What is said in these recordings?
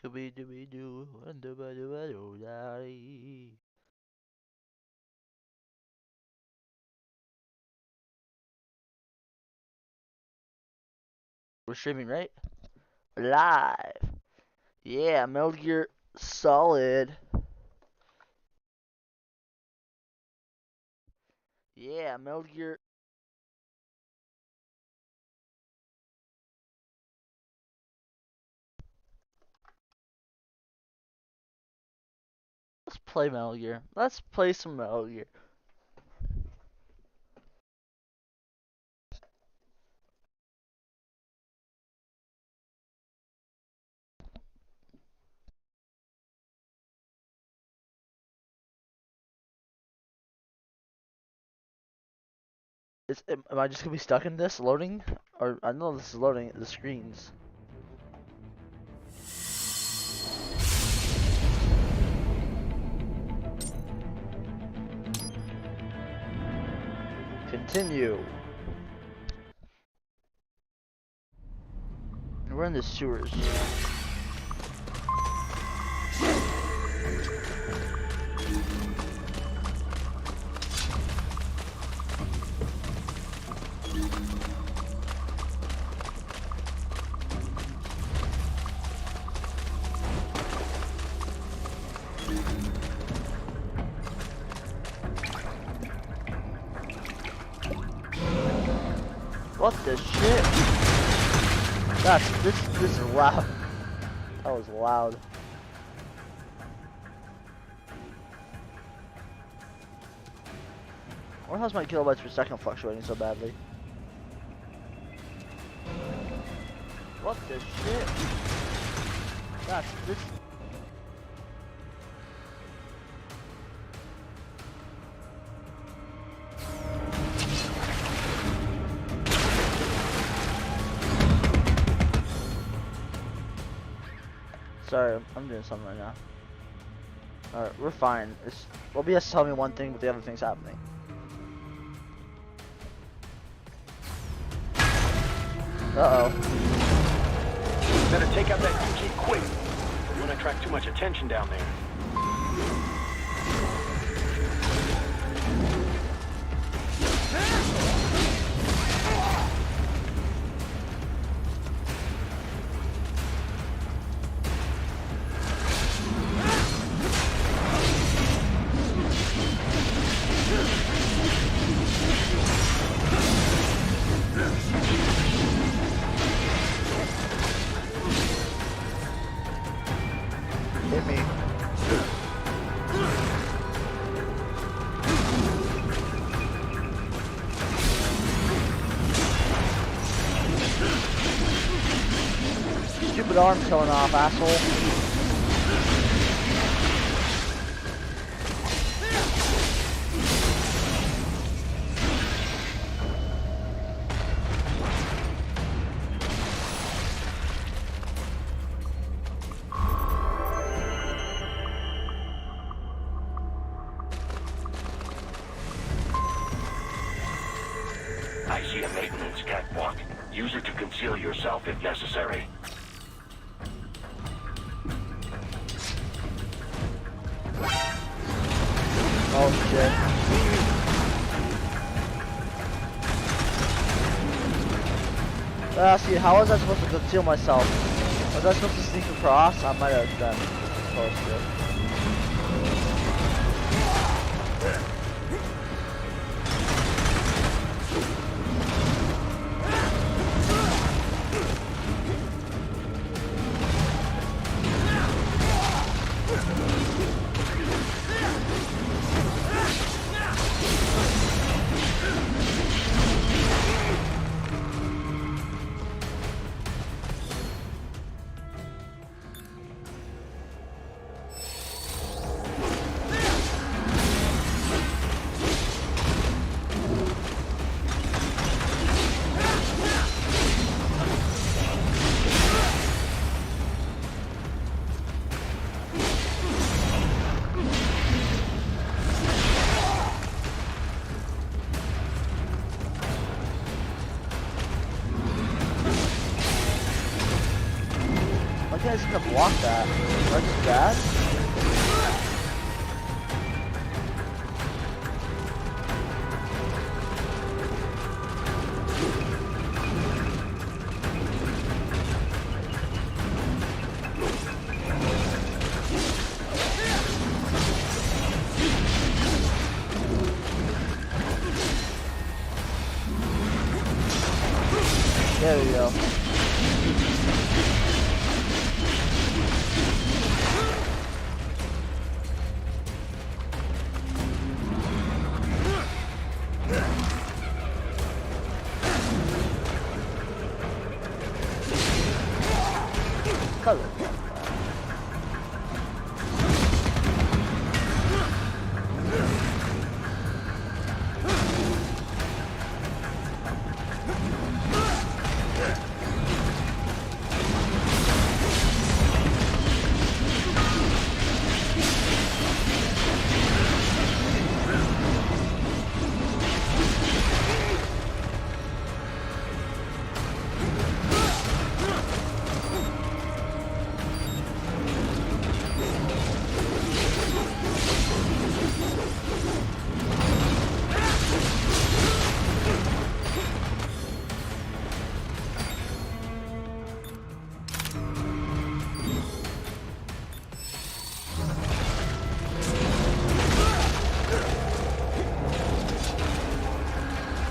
Scooby Dooby Doo, and Dooba Dooba Doo Daddy. We're streaming, right? Live. Yeah, Metal Gear Solid. Yeah, Metal Gear. Let's play Metal Gear. Let's play some Metal Gear. Am I just gonna be stuck in this loading? Or I know this is loading the screens. Continue. We're in the sewers. What the shit? This is loud. That was loud. Why how's my kilobytes per second fluctuating so badly? What the shit? This. Sorry, I'm doing something right now. Alright, we're fine. OBS telling me one thing, but the other thing's happening. Uh-oh. Better take out that key quick. Don't want to attract too much attention down there. Hit me. Stupid arm's coming off, asshole. I see a maintenance catwalk. Use it to conceal yourself if necessary. Oh shit. See, how was I supposed to conceal myself? Was I supposed to sneak across? I might have been supposed to. guys gonna block that? That's bad. There we go. Color.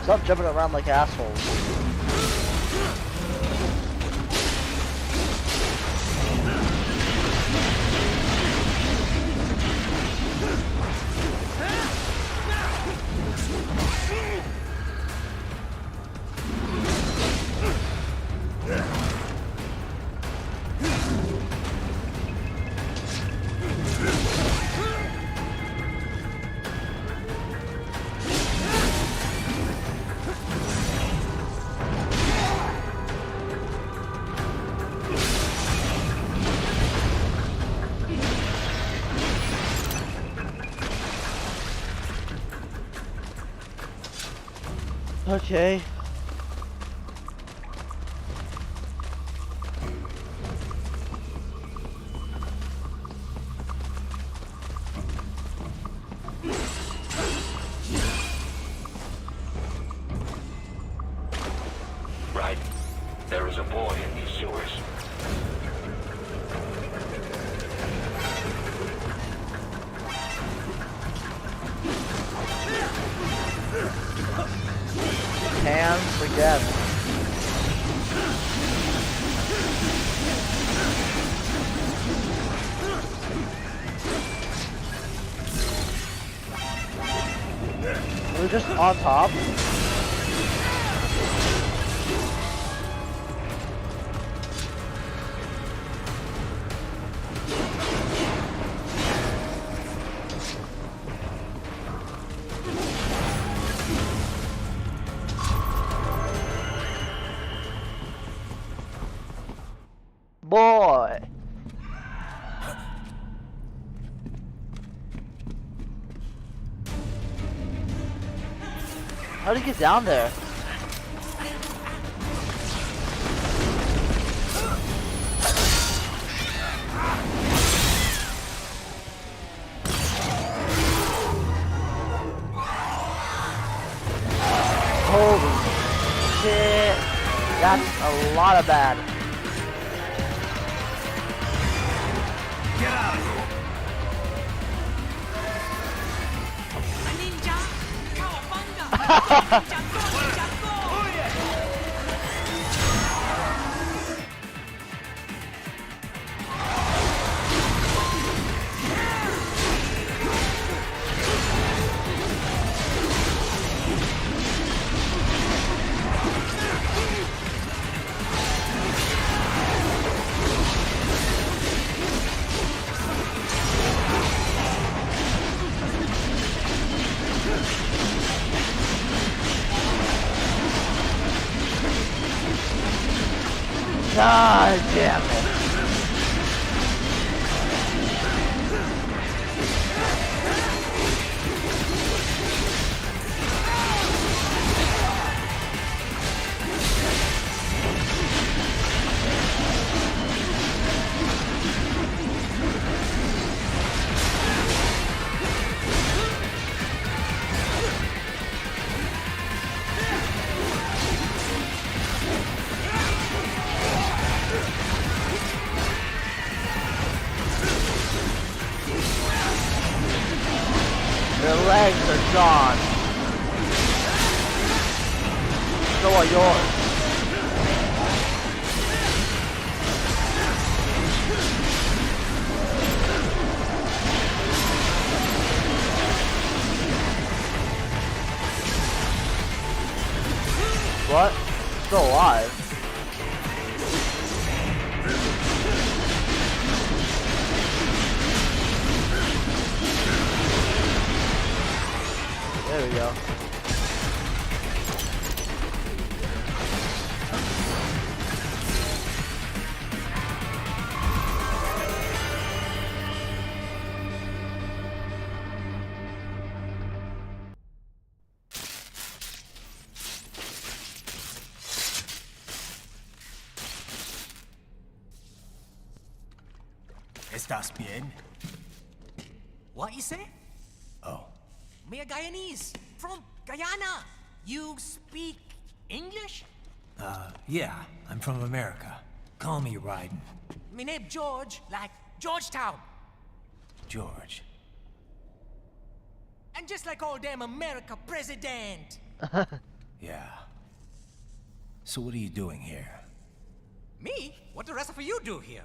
Stop jumping around like assholes. Okay. Right. There is a boy in these sewers. Hands again. We're just on top. Boy. How did he get down there? Holy shit. That's a lot of bad. Get out of here! God damn it. legs are gone. So are yours. What? Still alive. There we go. ¿Estás bien? What you say? Oh, Me a Guyanese from Guyana. You speak English? yeah, I'm from America. Call me Ryden. Me name George, like Georgetown. George. And just like all damn America president. Yeah. So what are you doing here? Me? What the rest of you do here?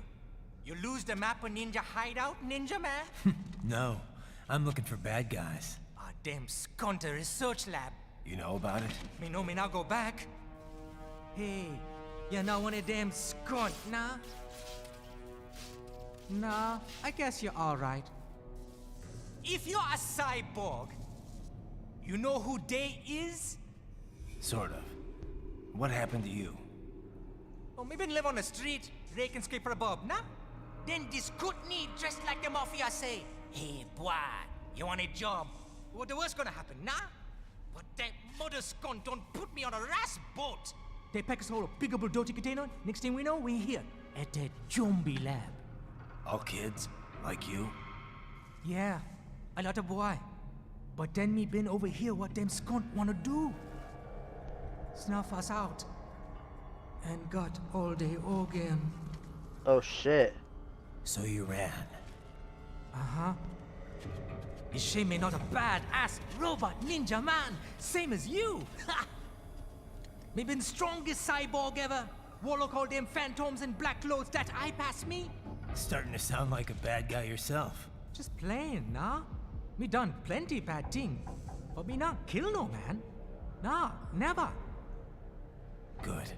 You lose the map of Ninja Hideout, Ninja Man? No, I'm looking for bad guys. Ah, damn Skunter research lab. You know about it? Me know me now go back. Hey, you not one of them skunt, nah? Nah, I guess you're alright. If you're a cyborg, you know who Day is? Sort of. What happened to you? Oh, maybe live on the street, rake and scrape for a bob, nah? Then this good need dressed like the mafia say, hey boy, you want a job? What the worst gonna happen, nah? But that mother scunt don't put me on a ras boat. They pack us all a big old dirty container. Next thing we know, we're here at that zombie lab. All kids? Like you? Yeah, a lot of boy. But then me been over here what them scunt wanna do. Snuff us out. And got all day organ. Oh shit. So you ran. Uh-huh. Is she me not a bad-ass robot ninja man, same as you? Ha! Me been strongest cyborg ever. Warlock all them phantoms in black clothes that eye pass me. Starting to sound like a bad guy yourself. Just playing, nah? Me done plenty bad thing. But me not kill no man. Nah, never. Good.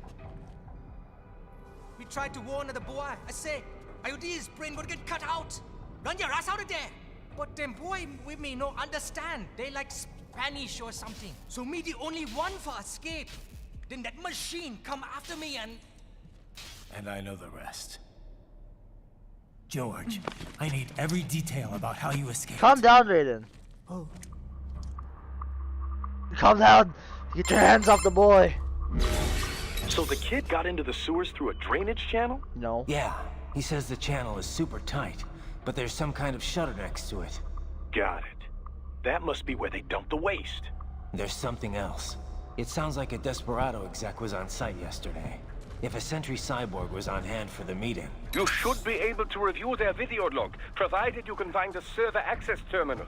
We tried to warn the boy. I say, IOD's brain gonna get cut out. Run your ass out of there. But them boy with me no understand. They like Spanish or something. So me the only one for escape. Then that machine come after me and... And I know the rest. George, I need every detail about how you escaped. Calm down, Raiden. Oh. Calm down. Get your hands off the boy. So the kid got into the sewers through a drainage channel? No. Yeah, he says the channel is super tight, but there's some kind of shutter next to it. Got it. That must be where they dumped the waste. There's something else. It sounds like a Desperado exec was on site yesterday. If a Sentry Cyborg was on hand for the meeting. You should be able to review their video log, provided you can find a server access terminal.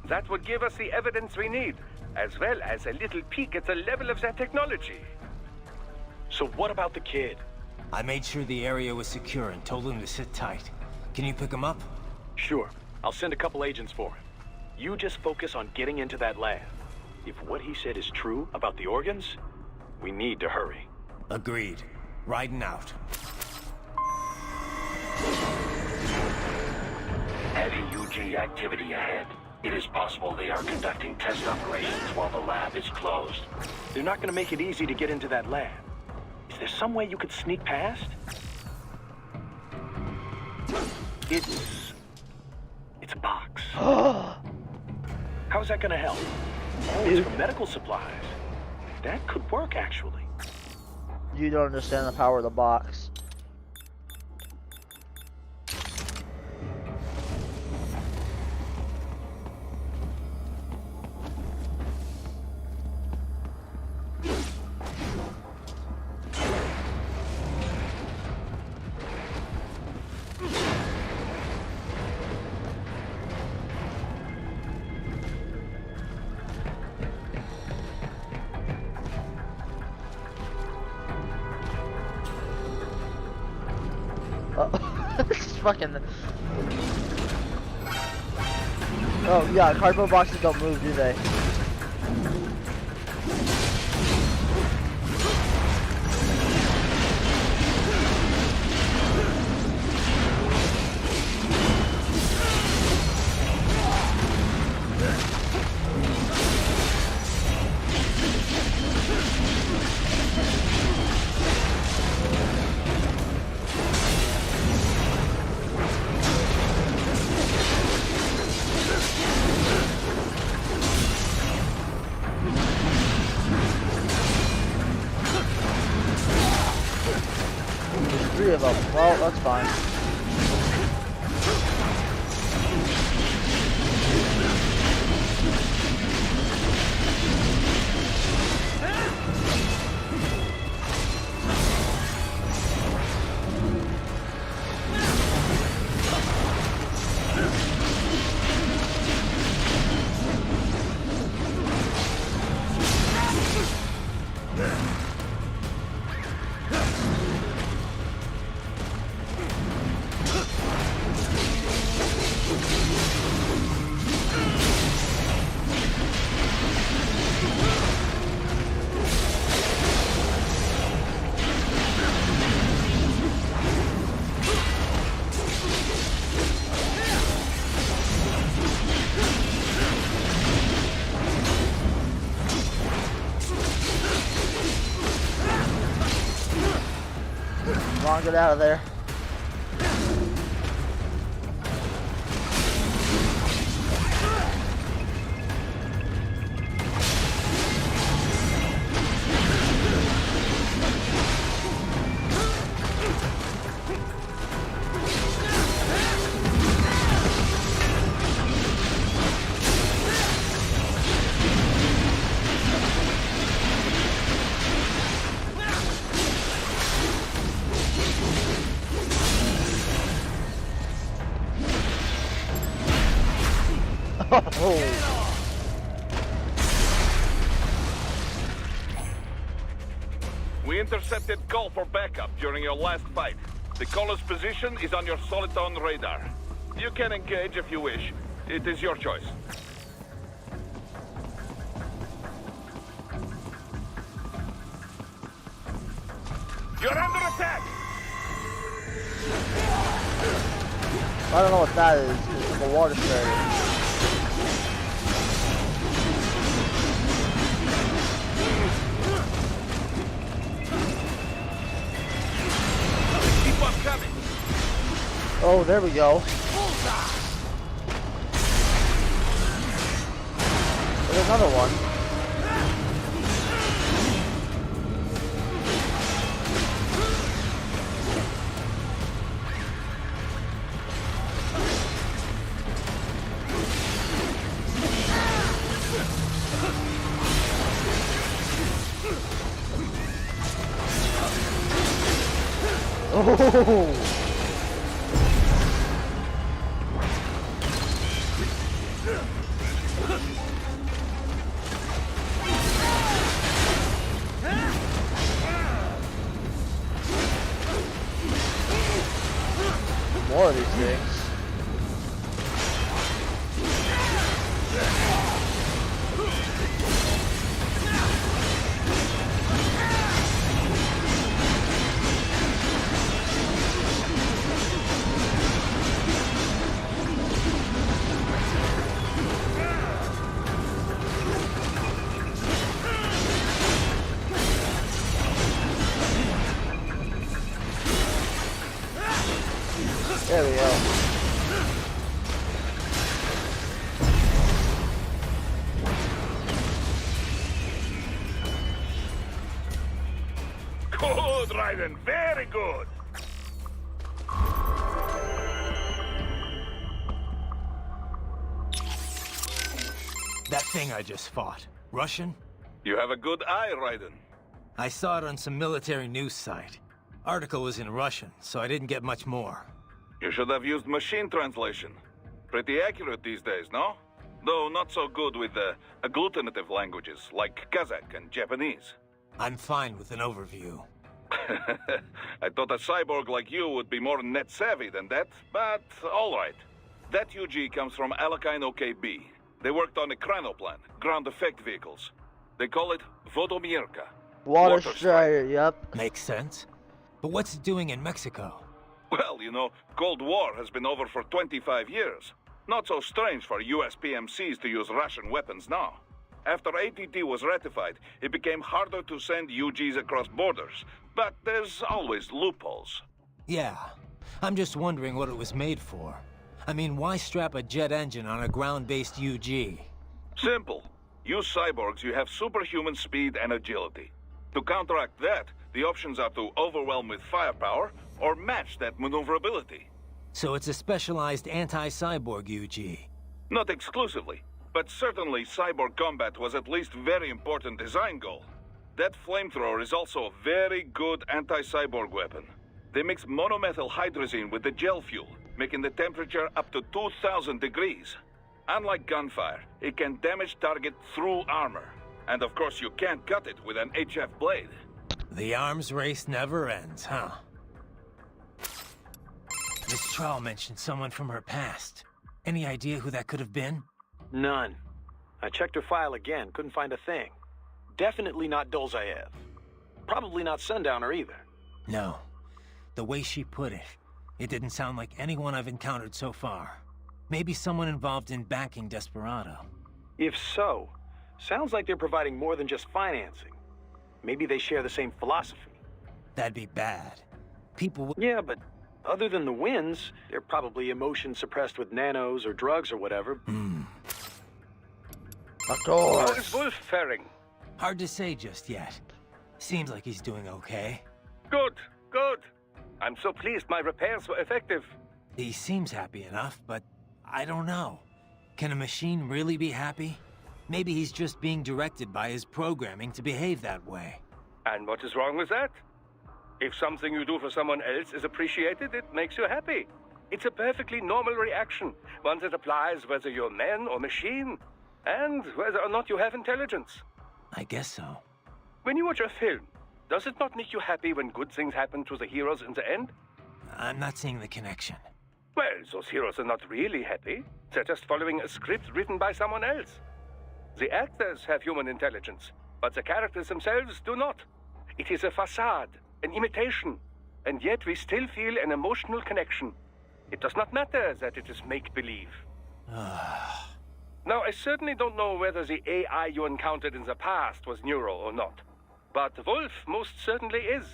That would give us the evidence we need, as well as a little peek at the level of their technology. So what about the kid? I made sure the area was secure and told him to sit tight. Can you pick him up? Sure. I'll send a couple agents for him. You just focus on getting into that lab. If what he said is true about the organs, we need to hurry. Agreed. Riding out. Heavy UG activity ahead. It is possible they are conducting test operations while the lab is closed. They're not gonna make it easy to get into that lab. Is there some way you could sneak past? It's a box. How's that gonna help? Oh, it's for medical supplies. That could work, actually. You don't understand the power of the box. It's fucking. Oh yeah, cardboard boxes don't move, do they? Three of them. Well, that's fine. Come on, get out of there. Oh. We intercepted call for backup during your last fight. The caller's position is on your Soliton radar. You can engage if you wish. It is your choice. You're under attack! I don't know what that is. It's like a water spray. Keep on coming! Oh, there we go. There's another one. Oh! More of these things. There we go. Good, Raiden. Very good. That thing I just fought. Russian? You have a good eye, Raiden. I saw it on some military news site. Article was in Russian, so I didn't get much more. You should have used machine translation. Pretty accurate these days, no? Though not so good with the agglutinative languages like Kazakh and Japanese. I'm fine with an overview. I thought a cyborg like you would be more net savvy than that, but all right. That UG comes from Alakine OKB. They worked on the Kranoplan, ground effect vehicles. They call it Vodomierka. Water Strider, yep. Makes sense. But what's it doing in Mexico? Well, you know, Cold War has been over for 25 years. Not so strange for US PMCs to use Russian weapons now. After ATT was ratified, it became harder to send UGs across borders. But there's always loopholes. Yeah. I'm just wondering what it was made for. I mean, why strap a jet engine on a ground-based UG? Simple. You cyborgs, you have superhuman speed and agility. To counteract that, the options are to overwhelm with firepower or match that maneuverability. So it's a specialized anti-cyborg UG. Not exclusively, but certainly cyborg combat was at least very important design goal. That flamethrower is also a very good anti-cyborg weapon. They mix monomethyl hydrazine with the gel fuel, making the temperature up to 2000 degrees. Unlike gunfire, it can damage target through armor. And of course you can't cut it with an HF blade. The arms race never ends, huh? Miss Troll mentioned someone from her past. Any idea who that could have been? None. I checked her file again, couldn't find a thing. Definitely not Dolzaev. Probably not Sundowner either. No. The way she put it, it didn't sound like anyone I've encountered so far. Maybe someone involved in backing Desperado. If so, sounds like they're providing more than just financing. Maybe they share the same philosophy. That'd be bad. People would... Yeah, but other than the wins, they're probably emotion suppressed with nanos or drugs or whatever. How is Wolf faring? Hard to say just yet. Seems like he's doing okay. Good, good. I'm so pleased my repairs were effective. He seems happy enough, but I don't know. Can a machine really be happy? Maybe he's just being directed by his programming to behave that way. And what is wrong with that? If something you do for someone else is appreciated, it makes you happy. It's a perfectly normal reaction, one that applies whether you're man or machine, and whether or not you have intelligence. I guess so. When you watch a film, does it not make you happy when good things happen to the heroes in the end? I'm not seeing the connection. Well, those heroes are not really happy. They're just following a script written by someone else. The actors have human intelligence, but the characters themselves do not. It is a facade, an imitation, and yet we still feel an emotional connection. It does not matter that it is make-believe. Now, I certainly don't know whether the AI you encountered in the past was neural or not. But Wolf most certainly is.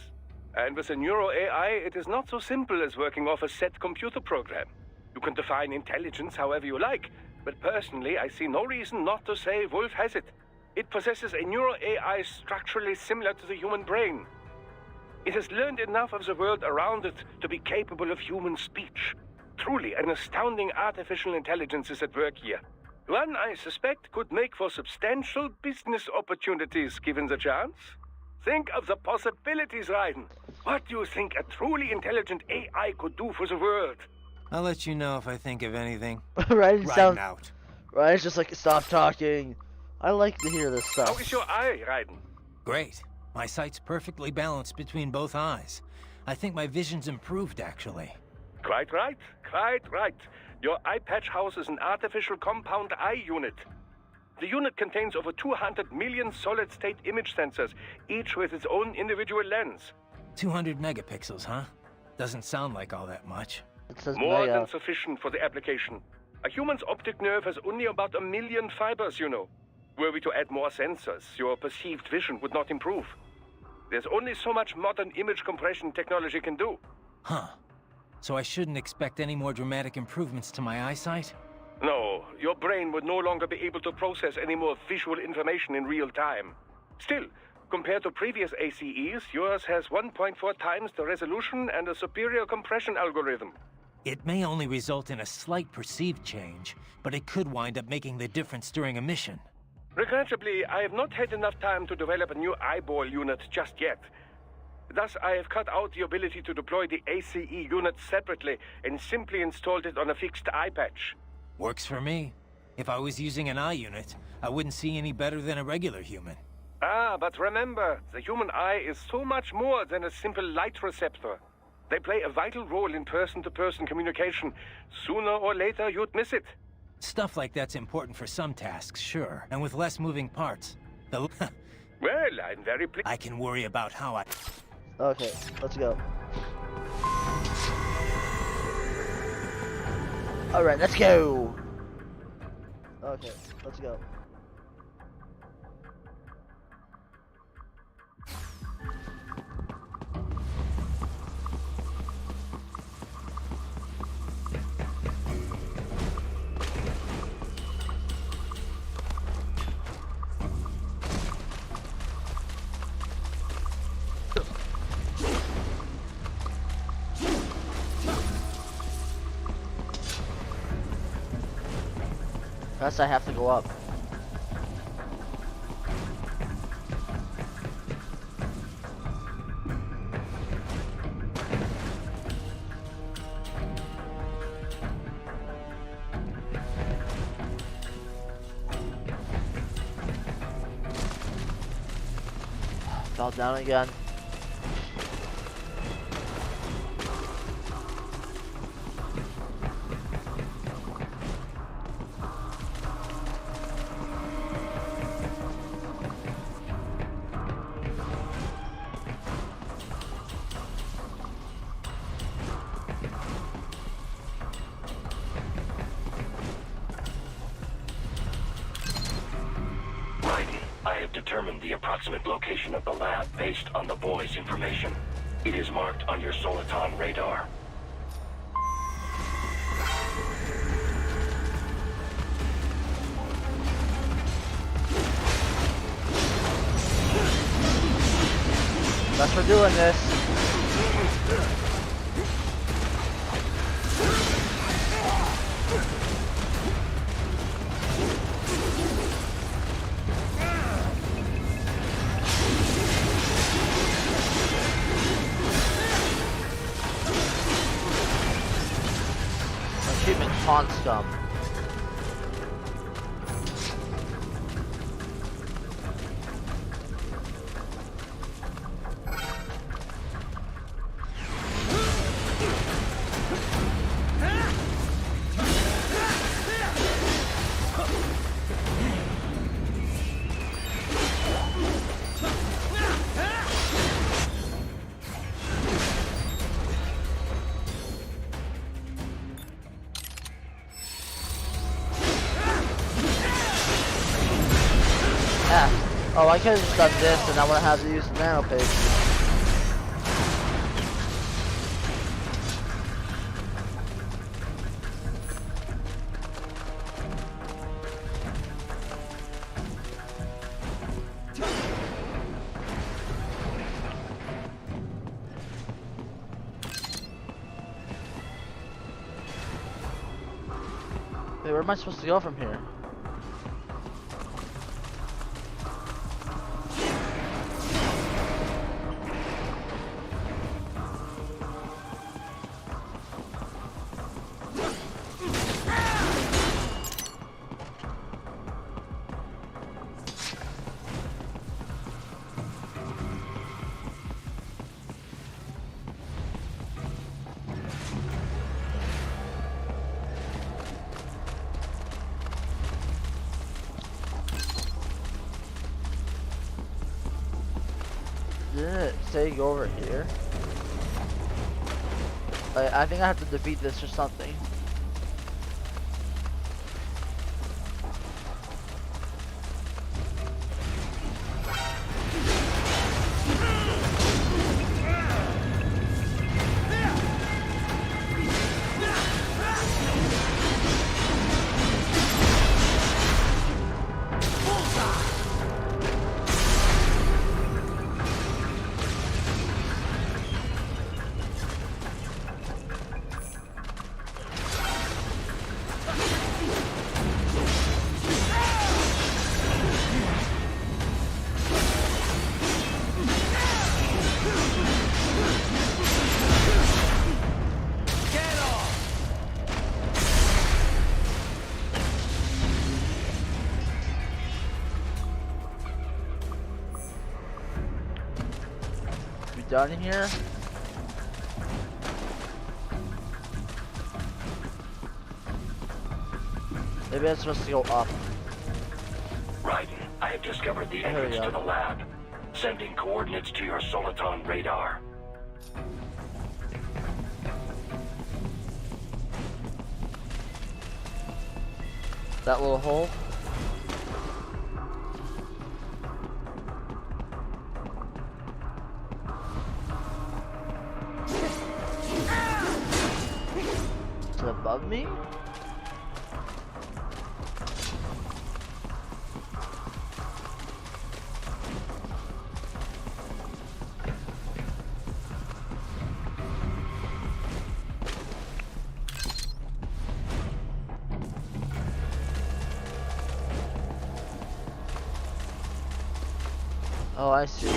And with a neuro AI, it is not so simple as working off a set computer program. You can define intelligence however you like, but personally, I see no reason not to say Wolf has it. It possesses a neuro AI structurally similar to the human brain. It has learned enough of the world around it to be capable of human speech. Truly, an astounding artificial intelligence is at work here. One, I suspect, could make for substantial business opportunities given the chance. Think of the possibilities, Raiden. What do you think a truly intelligent AI could do for the world? I'll let you know if I think of anything. Raiden sounds... out. Raiden's just like, stop talking. I like to hear this stuff. How is your eye, Raiden? Great. My sight's perfectly balanced between both eyes. I think my vision's improved, actually. Quite right, quite right. Your eye patch houses an artificial compound eye unit. The unit contains over 200 million solid-state image sensors, each with its own individual lens. 200 megapixels, huh? Doesn't sound like all that much. It says More mega. than sufficient for the application. A human's optic nerve has only about 1 million fibers, you know. Were we to add more sensors, your perceived vision would not improve. There's only so much modern image compression technology can do. Huh. So I shouldn't expect any more dramatic improvements to my eyesight? No, your brain would no longer be able to process any more visual information in real time. Still, compared to previous ACEs, yours has 1.4 times the resolution and a superior compression algorithm. It may only result in a slight perceived change, but it could wind up making the difference during a mission. Regrettably, I have not had enough time to develop a new eyeball unit just yet. Thus, I have cut out the ability to deploy the ACE unit separately and simply installed it on a fixed eye patch. Works for me. If I was using an eye unit, I wouldn't see any better than a regular human. Ah, but remember, the human eye is so much more than a simple light receptor. They play a vital role in person-to-person communication. Sooner or later, you'd miss it. Stuff like that's important for some tasks, sure. And with less moving parts, the Well, I'm very pleased. I can worry about how I... Okay, let's go. Alright, let's go! Okay, let's go. Unless I have to go up. Fell down again. I have determined the approximate location of the lab based on the boy's information. It is marked on your Soliton radar. Thanks for doing this. Achievement Pawn Scum. Oh, I could have just done this and I wouldn't have to use the nano page. Wait, where am I supposed to go from here? Didn't it say go over here? I think I have to defeat this or something. done here? Maybe I'm supposed to go up. Raiden, I have discovered the There we entrance go. to the lab. Sending coordinates to your Soliton radar. That little hole. Is it above me? Oh, I see.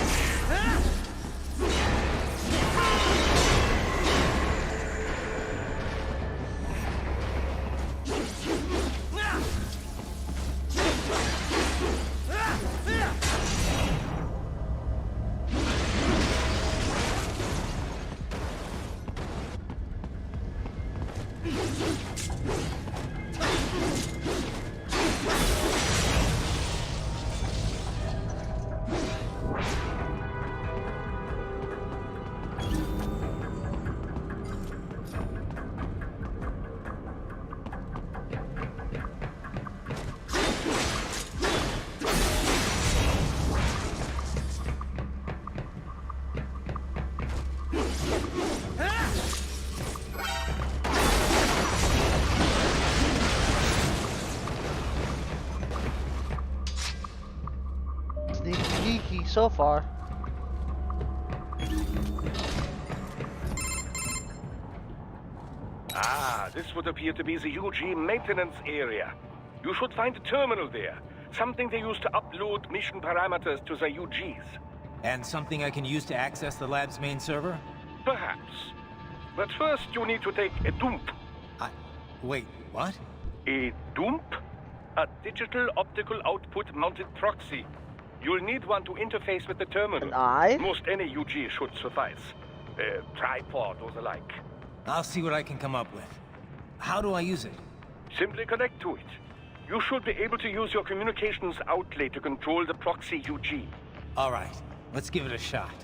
Sneaky so far. Ah, this would appear to be the UG maintenance area. You should find a terminal there. Something they use to upload mission parameters to the UGs. And something I can use to access the lab's main server? Perhaps. But first you need to take a dump. Wait, what? A dump? A digital optical output mounted proxy. You'll need one to interface with the terminal. An eye? Most any UG should suffice. A tripod or the like. I'll see what I can come up with. How do I use it? Simply connect to it. You should be able to use your communications outlay to control the proxy UG. All right, let's give it a shot.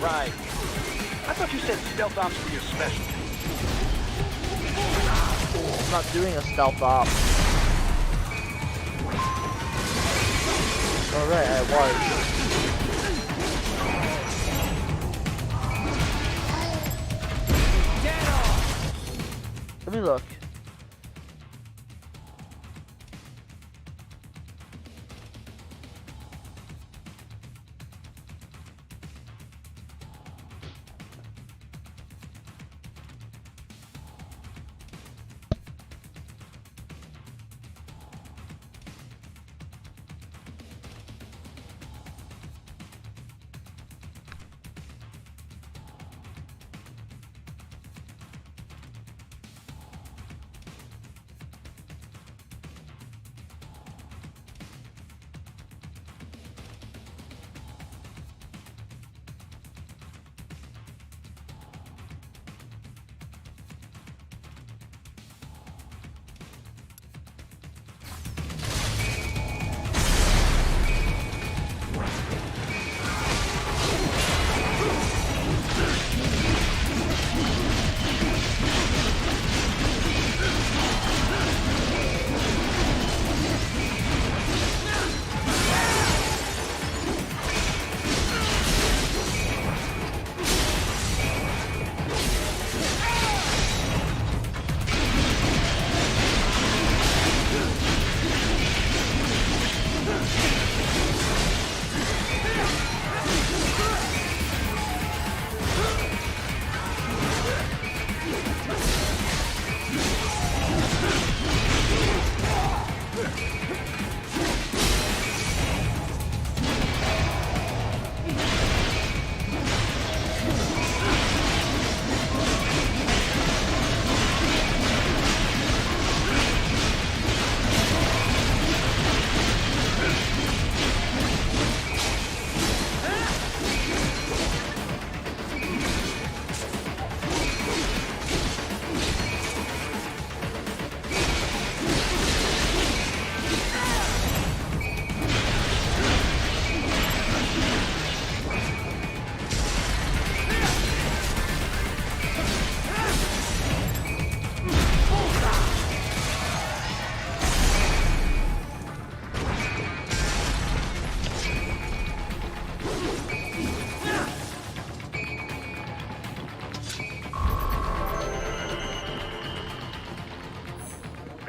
Right. I thought you said stealth ops were your specialty. I'm not doing a stealth op. Alright, I was. Let me look.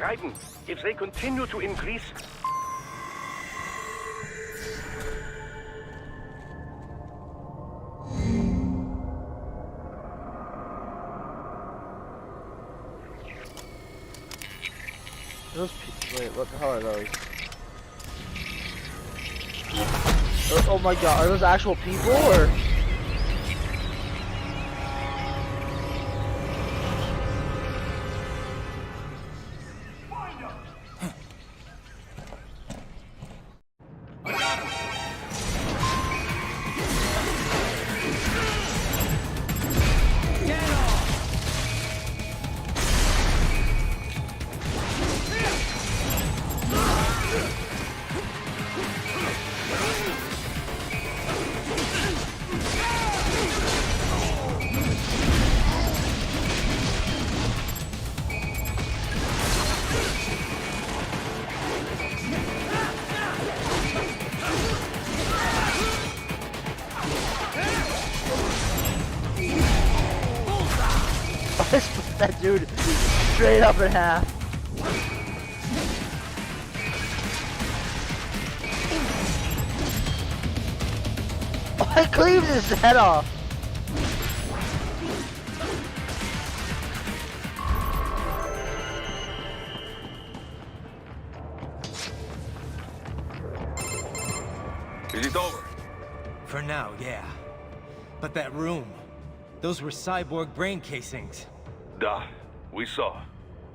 beschreiben. If they continue to increase... Those people, wait, what the hell are those? Oh my god, are those actual people or? I split that dude straight up in half. Oh, I cleaved his head off. Is it over? For now, yeah. But that room, those were cyborg brain casings. Duh. We saw.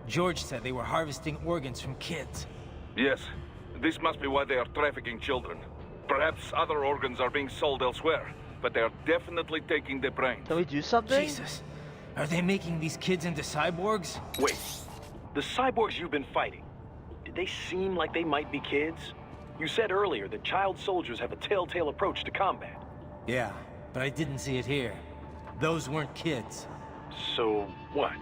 George said they were harvesting organs from kids. Yes. This must be why they are trafficking children. Perhaps other organs are being sold elsewhere, but they are definitely taking the brains. Can we do something? Jesus. Are they making these kids into cyborgs? Wait, the cyborgs you've been fighting, did they seem like they might be kids? You said earlier that child soldiers have a telltale approach to combat. Yeah, but I didn't see it here. Those weren't kids. So, what?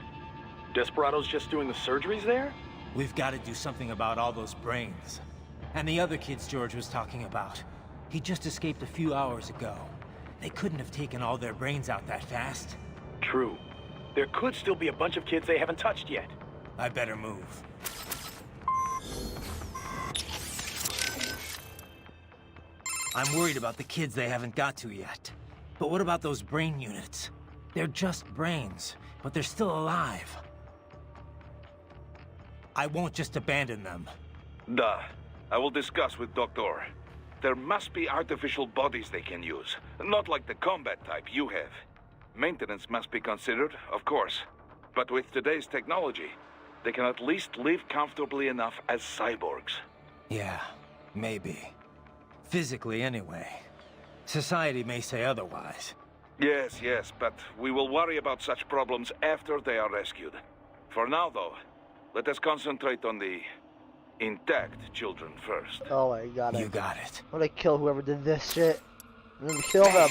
Desperados just doing the surgeries there? We've got to do something about all those brains. And the other kids George was talking about. He just escaped a few hours ago. They couldn't have taken all their brains out that fast. True. There could still be a bunch of kids they haven't touched yet. I better move. I'm worried about the kids they haven't got to yet. But what about those brain units? They're just brains, but they're still alive. I won't just abandon them. Duh. I will discuss with Doctor. There must be artificial bodies they can use. Not like the combat type you have. Maintenance must be considered, of course. But with today's technology, they can at least live comfortably enough as cyborgs. Yeah, maybe. Physically, anyway. Society may say otherwise. Yes, but we will worry about such problems after they are rescued. For now, though, let us concentrate on the intact children first. Oh, I got it. You got it. I'm gonna kill whoever did this shit. I'm gonna kill them.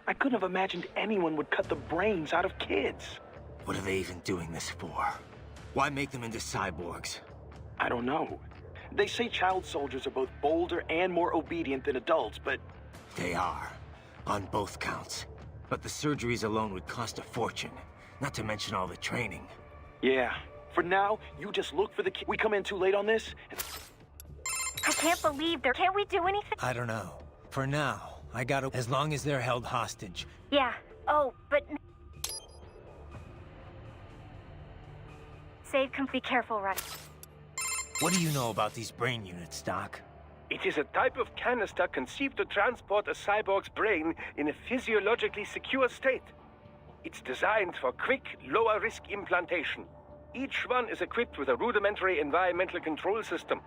I couldn't have imagined anyone would cut the brains out of kids. What are they even doing this for? Why make them into cyborgs? I don't know. They say child soldiers are both bolder and more obedient than adults, but... They are. On both counts. But the surgeries alone would cost a fortune. Not to mention all the training. Yeah. For now, you just look for the kid. We come in too late on this? I can't believe there. Can't we do anything? I don't know. For now, I gotta... As long as they're held hostage. Yeah. Oh, but... Save can be careful, right? What do you know about these brain units, Doc? It is a type of canister conceived to transport a cyborg's brain in a physiologically secure state. It's designed for quick, lower-risk implantation. Each one is equipped with a rudimentary environmental control system.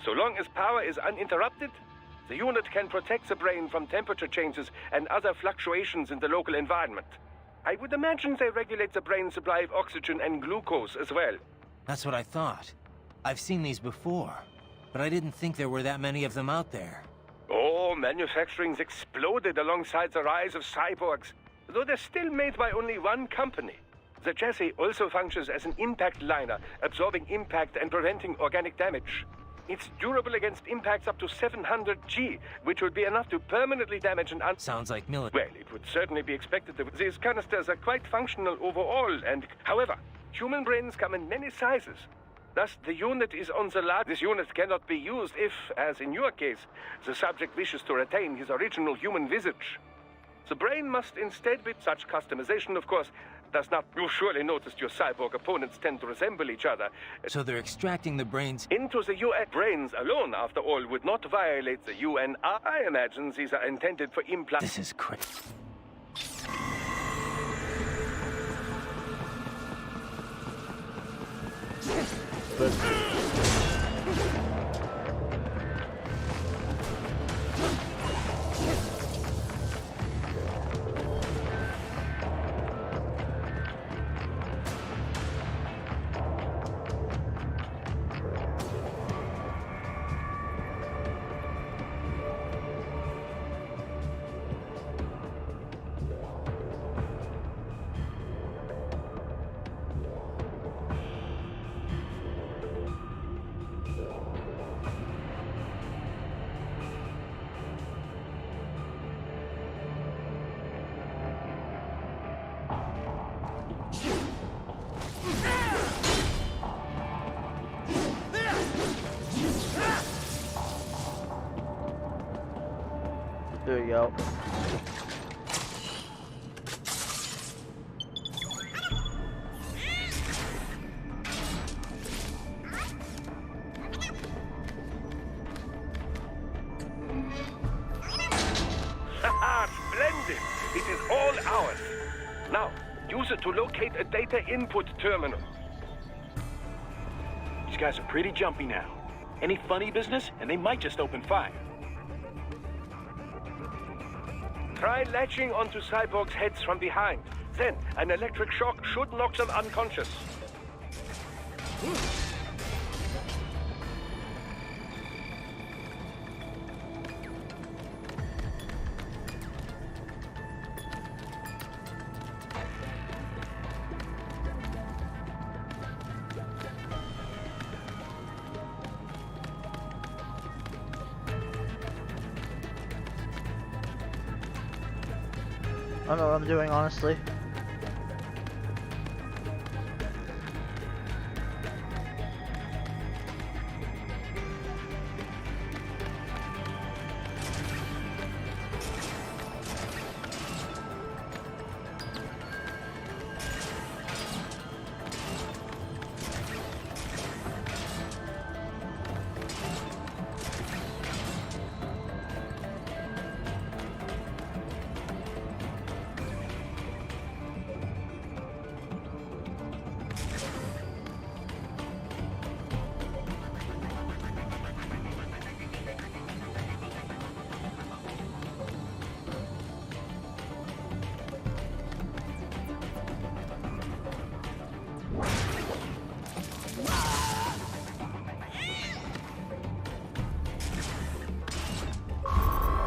So long as power is uninterrupted, the unit can protect the brain from temperature changes and other fluctuations in the local environment. I would imagine they regulate the brain supply of oxygen and glucose as well. That's what I thought. I've seen these before, but I didn't think there were that many of them out there. Oh, manufacturing's exploded alongside the rise of cyborgs, though they're still made by only one company. The chassis also functions as an impact liner, absorbing impact and preventing organic damage. It's durable against impacts up to 700 G, which would be enough to permanently damage an Sounds like military. Well, it would certainly be expected that these canisters are quite functional overall, and however, human brains come in many sizes. Thus, the unit is on the lab. This unit cannot be used if, as in your case, the subject wishes to retain his original human visage. The brain must instead be such customization, of course, does not. You surely noticed your cyborg opponents tend to resemble each other. So they're extracting the brains Into the UN. Brains alone, after all, would not violate the UN. I imagine these are intended for implant. This is crazy. There you go. Haha, splendid! It is all ours. Now, use it to locate a data input terminal. These guys are pretty jumpy now. Any funny business, and they might just open fire. Try latching onto cyborgs' heads from behind. Then, an electric shock should knock them unconscious. I don't know what I'm doing, honestly.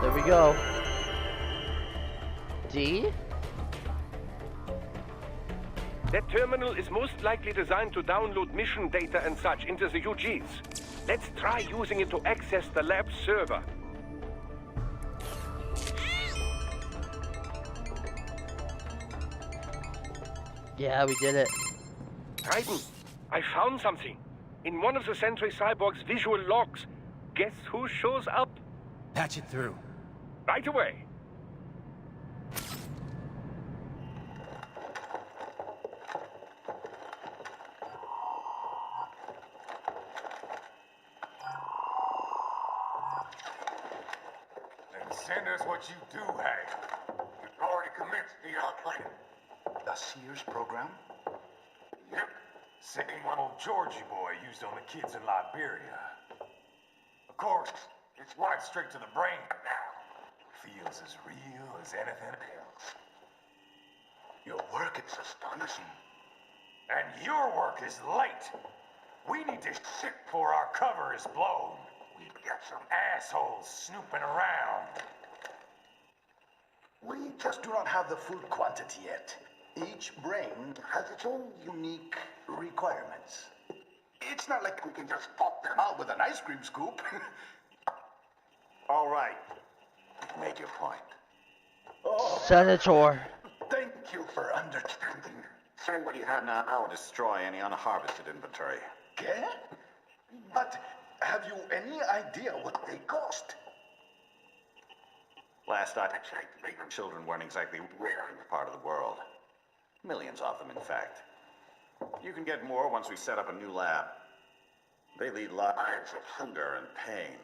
There we go. D? That terminal is most likely designed to download mission data and such into the UGs. Let's try using it to access the lab server. Yeah, we did it. Raiden, I found something. In one of the Sentry Cyborg's visual logs. Guess who shows up? Patch it through. Right away. Then send us what you do have. You've already commenced the plan. The Sears program? Yep. Same one old Georgie boy used on the kids in Liberia. Of course, it's right straight to the brain now. Feels as real as anything else. Your work is astonishing. And your work is late. We need to shit before our cover is blown. We've got some assholes snooping around. We just do not have the full quantity yet. Each brain has its own unique requirements. It's not like we can just pop them out with an ice cream scoop. All right. Make your point. Oh, Senator. thank you for understanding. Send what you have now. I'll destroy any unharvested inventory. Okay? But have you any idea what they cost? Last I checked, children weren't exactly rare in this part of the world. Millions of them, in fact. You can get more once we set up a new lab. They lead lives of hunger and pain.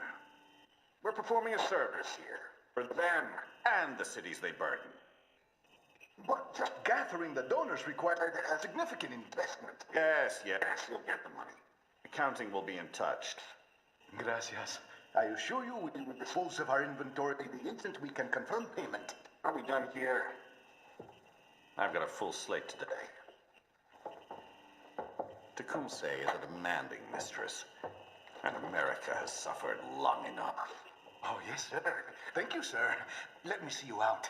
We're performing a service here for them and the cities they burden. But just gathering the donors required a significant investment. Yes, you'll get the money. Accounting will be in touch. Gracias. I assure you we will dispose of our inventory the instant we can confirm payment. Are we done here? I've got a full slate today. Tecumseh is a demanding mistress, and America has suffered long enough. Oh, yes, sir. Thank you, sir. Let me see you out.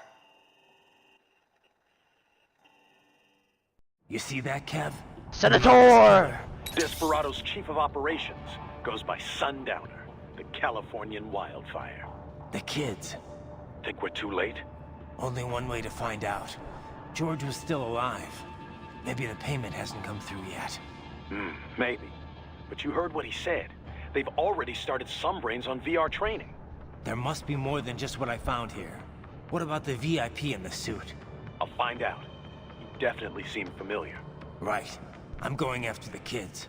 You see that, Kev? Senator! Desperado's chief of operations goes by Sundowner, the Californian wildfire. The kids. Think we're too late? Only one way to find out. George was still alive. Maybe the payment hasn't come through yet. Maybe. But you heard what he said. They've already started some brains on VR training. There must be more than just what I found here. What about the VIP in the suit? I'll find out. He definitely seemed familiar. Right. I'm going after the kids.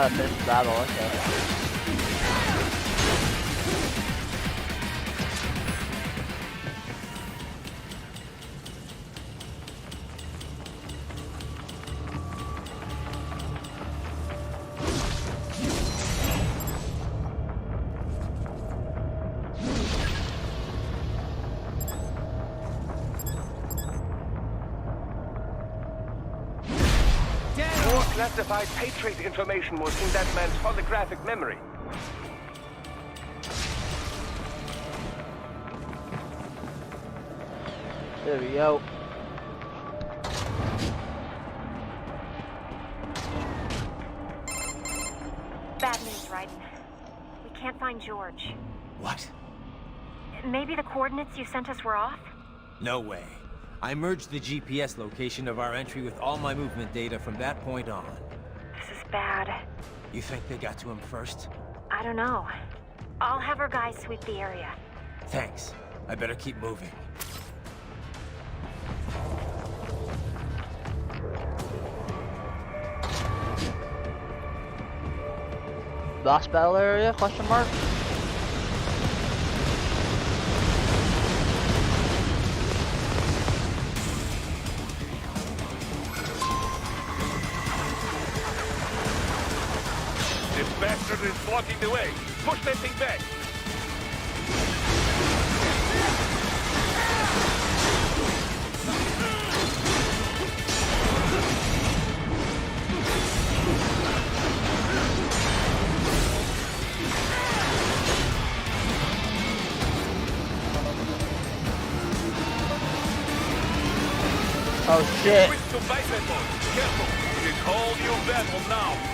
Missed battle, okay. Classified Patriot information was in that man's holographic memory. There we go. Bad news, Raiden. We can't find George. What? Maybe the coordinates you sent us were off? No way. I merged the GPS location of our entry with all my movement data from that point on. This is bad. You think they got to him first? I don't know. I'll have our guys sweep the area. Thanks. I better keep moving. Last battle area, question mark? This bastard is blocking the way. Push that thing back. Oh shit. Switch to biped mode. Careful. It is all new battle now.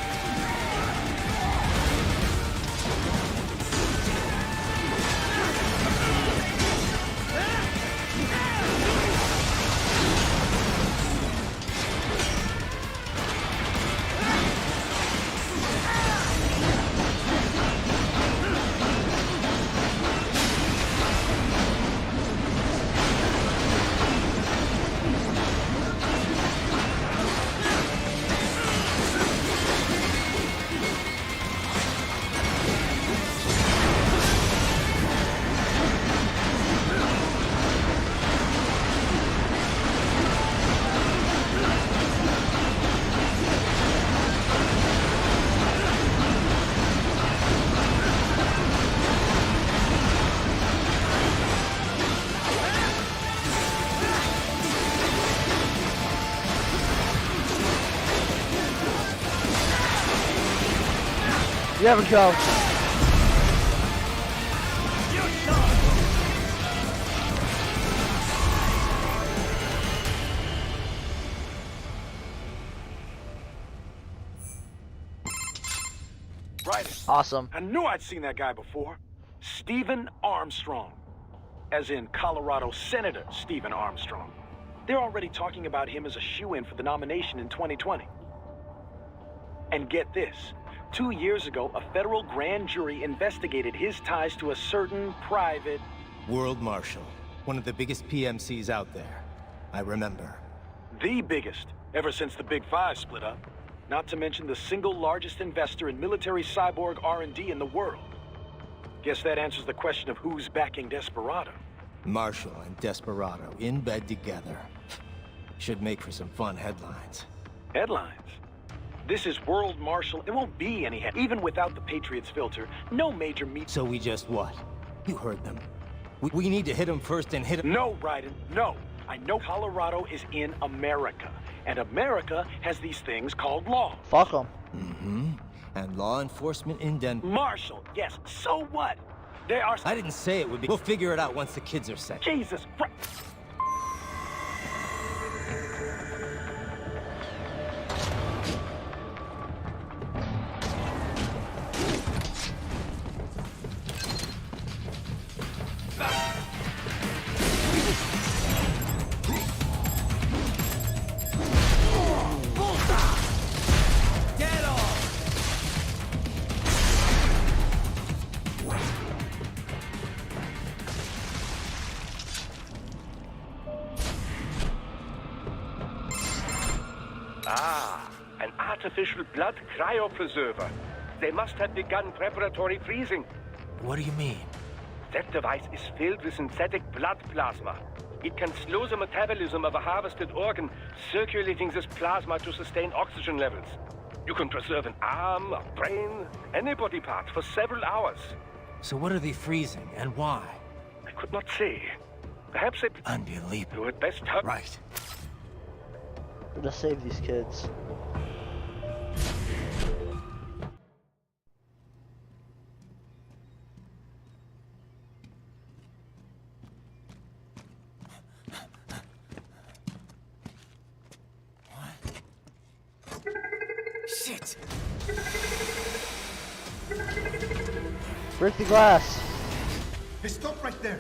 You have a go. Right. Awesome. I knew I'd seen that guy before. Stephen Armstrong. As in Colorado Senator Stephen Armstrong. They're already talking about him as a shoo-in for the nomination in 2020. And get this. 2 years ago, a federal grand jury investigated his ties to a certain private... World Marshal. One of the biggest PMCs out there. I remember. The biggest, ever since the Big Five split up. Not to mention the single largest investor in military cyborg R&D in the world. Guess that answers the question of who's backing Desperado. Marshall and Desperado in bed together. Should make for some fun headlines. Headlines? This is World Marshal. There won't be any even without the Patriots filter. No major meet. So we just what? You heard them. We need to hit them first and hit them. No, Raiden, no. I know Colorado is in America. And America has these things called law. Fuck them. Mm-hmm. And law enforcement in Denver. Marshall, yes. So what? They are... I didn't say it would be. We'll figure it out once the kids are set. Jesus Christ. Ah, an artificial blood cryopreserver. They must have begun preparatory freezing. What do you mean? That device is filled with synthetic blood plasma. It can slow the metabolism of a harvested organ, circulating this plasma to sustain oxygen levels. You can preserve an arm, a brain, any body part for several hours. So what are they freezing, and why? I could not say. Perhaps it... Unbelievable. You would best hurry. Right. We're gonna save these kids. Shit! Break the glass. Hey, stop right there.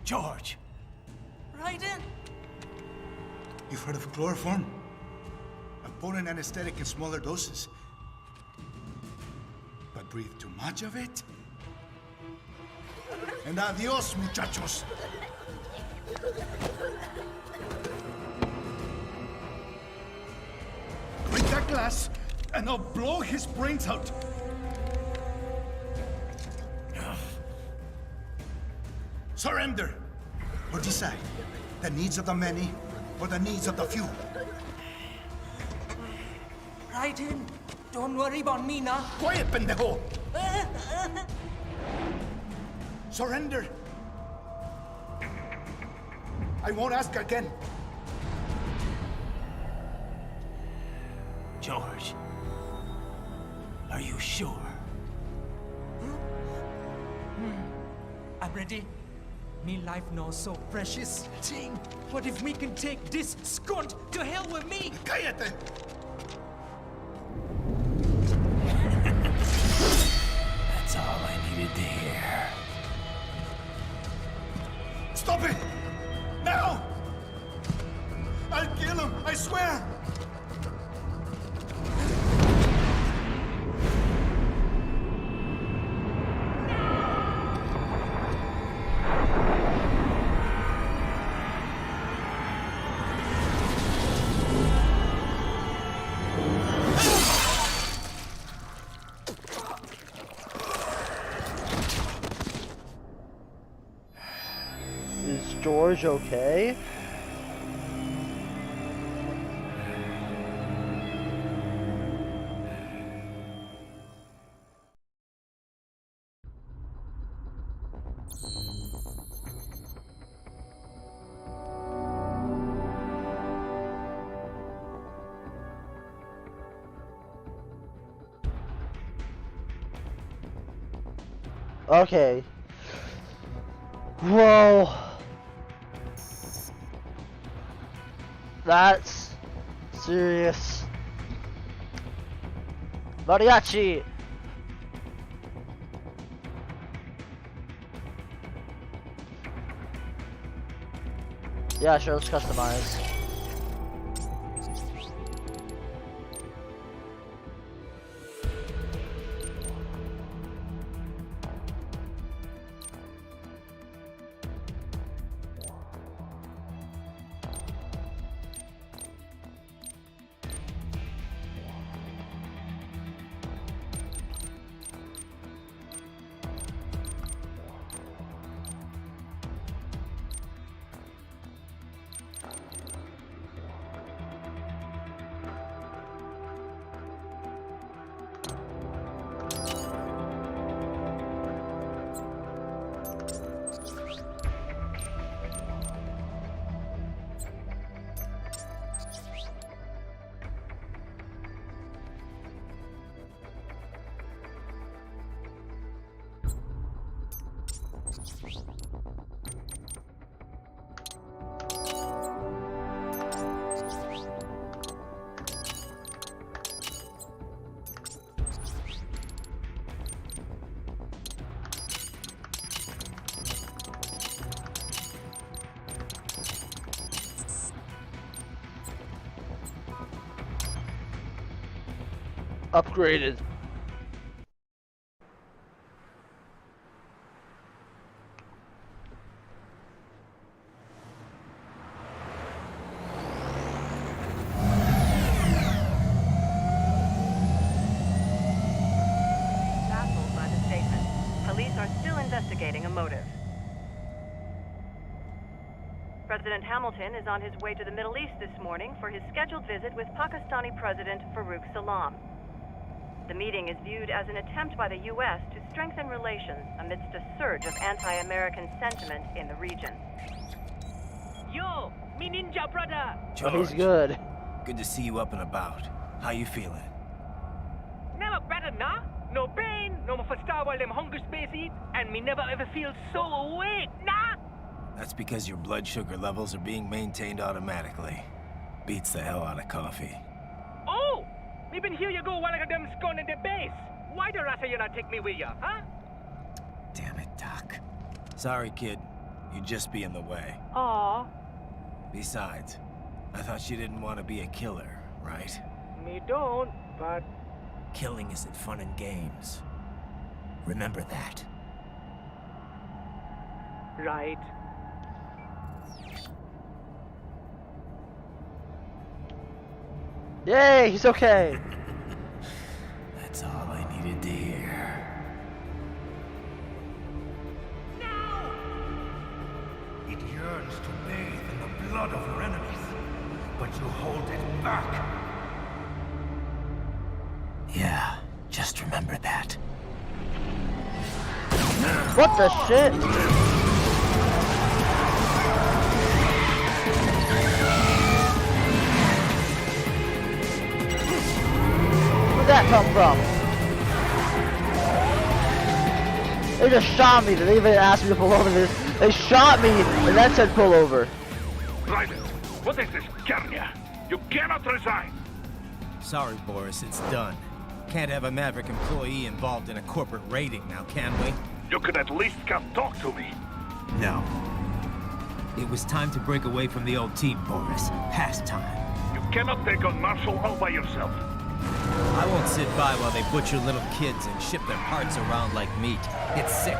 George! Raiden! You've heard of chloroform? A potent anesthetic in smaller doses. But breathe too much of it? And adios, muchachos. Break that glass, and I'll blow his brains out. Surrender, or decide the needs of the many or the needs of the few. Raiden, don't worry about me now. Quiet, pendejo! Surrender. I won't ask again. George, are you sure? I'm ready. Me life now so precious. Ting, what if we can take this skunt to hell with me? Cállate! That's all I needed to hear. Stop it! Now! I'll kill him, I swear! Is George okay? Okay. Whoa. That's serious. Mariachi. Yeah, sure, let's customize. Upgraded. Baffled by the statement, police are still investigating a motive. President Hamilton is on his way to the Middle East this morning for his scheduled visit with Pakistani President Farooq Salam. The meeting is viewed as an attempt by the U.S. to strengthen relations amidst a surge of anti-American sentiment in the region. Yo, me ninja brother! Oh, he's good. Good to see you up and about. How you feeling? Never better, nah? No pain, no more for star while them hunger space eat, and me never ever feel so awake, nah? That's because your blood sugar levels are being maintained automatically. Beats the hell out of coffee. Oh! Me been here you go while I got them scone in the base. Why the rasta you not take me with ya, huh? Damn it, Doc. Sorry, kid. You'd just be in the way. Aw. Besides, I thought you didn't want to be a killer, right? Me don't, but... Killing isn't fun and games. Remember that. Right. Yay, he's okay. That's all I needed to hear. No! It yearns to bathe in the blood of your enemies, but you hold it back. Yeah, just remember that. What the shit? Where'd that come from? They just shot me. They didn't even ask me to pull over this. They shot me and then said pull over. Private, what is this, Garnia? You cannot resign. Sorry, Boris, it's done. Can't have a Maverick employee involved in a corporate raiding now, can we? You could at least come talk to me. No. It was time to break away from the old team, Boris. Past time. You cannot take on Marshall all by yourself. I won't sit by while they butcher little kids and ship their parts around like meat. It's sick.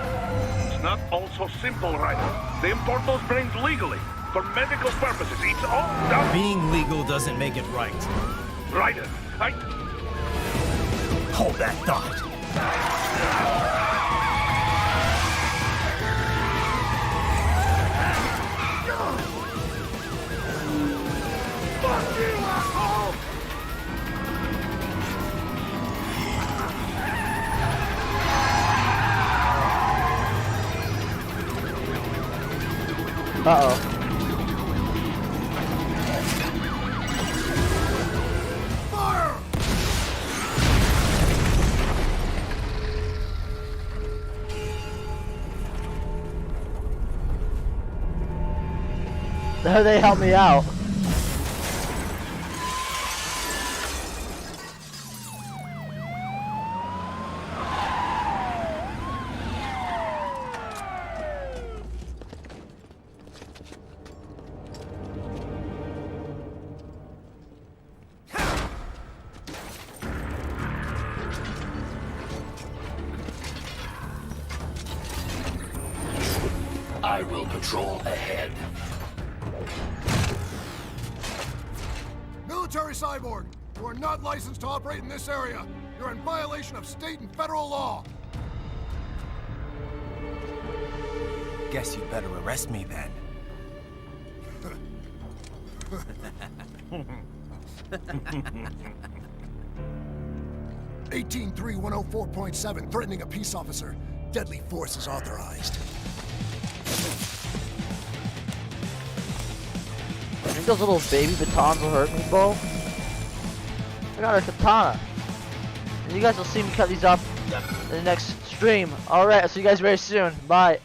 It's not all so simple, Ryder. They import those brains legally, for medical purposes. It's all done. Being legal doesn't make it right. Ryder, Hold that thought. Fuck you, asshole! Uh-oh. They helped me out. I will patrol ahead. Military Cyborg, you are not licensed to operate in this area. You're in violation of state and federal law. Guess you'd better arrest me then. 183-104.7, threatening a peace officer. Deadly force is authorized. I think those little baby batons will hurt me, Bo. I got a katana. And you guys will see me cut these up in the next stream. Alright, I'll see you guys very soon. Bye.